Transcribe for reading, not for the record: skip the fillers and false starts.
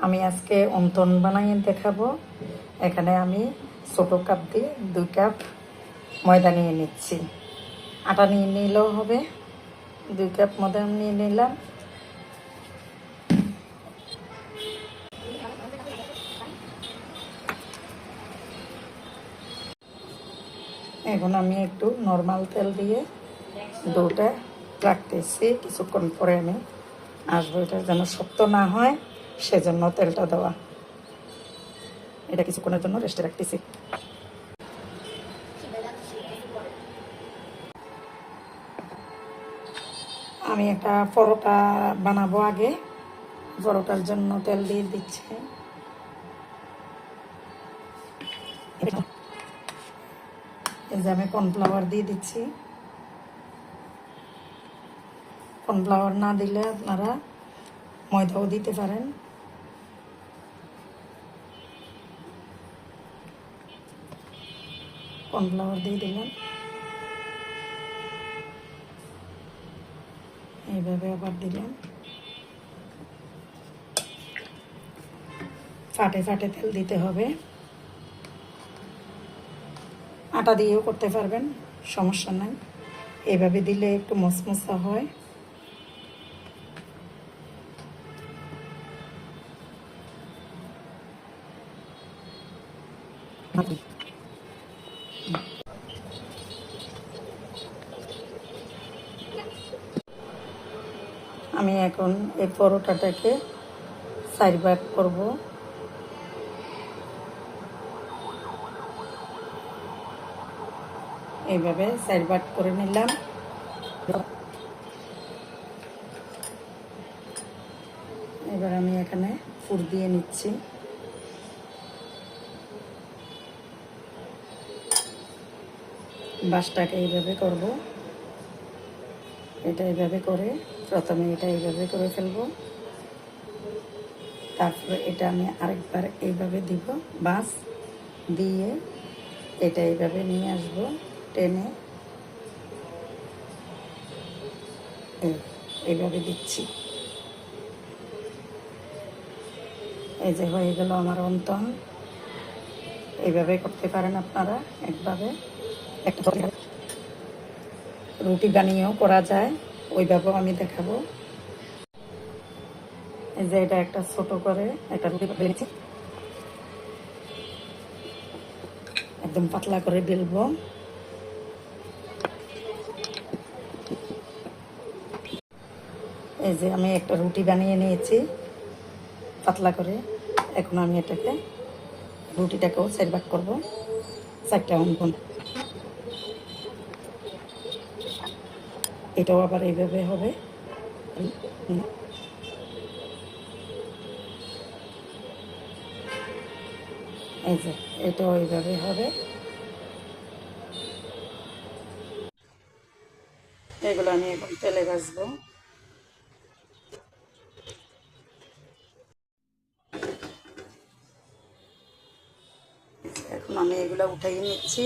আমি আজকে অন্তন বানাইয়ে দেখাবো। এখানে আমি ছোটো কাপ দিয়ে 2 কাপ ময়দা নিয়ে নিচ্ছি। আটা নিয়ে নিলেও হবে। 2 কাপ ময়দা নিয়ে নিলাম। এখন আমি একটু নর্মাল তেল দিয়ে ডোটা রাখতেছি। কিছুক্ষণ পরে আমি আসবো। এটা যেন শক্ত না হয়, সেজন্য তেলটা দেওয়া। এটা কিছুক্ষণের জন্য রেস্টে রাখতেছি। আমি একটা পরোটা বানাবো। আগে পরোটার জন্য তেল দিয়ে দিচ্ছি। এই যে আমি কর্নফ্লাওয়ার দিয়ে দিচ্ছি। কর্নফ্লাওয়ার না দিলে আপনারা ময়দাও দিতে পারেন। কর্নফ্লাওয়ার দিয়ে দিলাম। এইভাবে আবার দিলাম। ফাটে ফাটে তেল দিতে হবে। আটা দিয়েও করতে পারবেন, সমস্যা নাই। এইভাবে দিলে একটু মচমচা হয়। আমি এখন এই পরোটাটাকে 4 ভাগ করব। এইভাবে 4 ভাগ করে নিলাম। এবার আমি এখানে পুর দিয়ে নিচ্ছি। বাসটাকে এইভাবে করব। এটা এইভাবে করে প্রথমে এটা এইভাবে করে ফেলবো। তারপরে এটা আমি আরেকবার এইভাবে দিব। বাস দিয়ে এটা এইভাবে নিয়ে আসবো টেনে। এইভাবে দিচ্ছি। এই যে হয়ে গেল আমার অন্তন। এইভাবে করতে পারেন আপনারা। একভাবে একটা রুটি বানিয়েও করা যায়, ওইভাবেও আমি দেখাবো। এই যে এটা একটা ছোট করে একটা রুটি বেলেছি। একদম পাতলা করে বেলবো। এই যে আমি একটা রুটি বানিয়ে নিয়েছি পাতলা করে। এখন আমি এটাকে রুটিটাকেও 4 ভাগ করবো। 4টা অঙ্কন। এটাও আবার এইভাবে হবে। এই যে এটাও এইভাবে হবে। এগুলো আমি এখন তেলে ভাজবো। এখন আমি এগুলো উঠাই নিচ্ছি।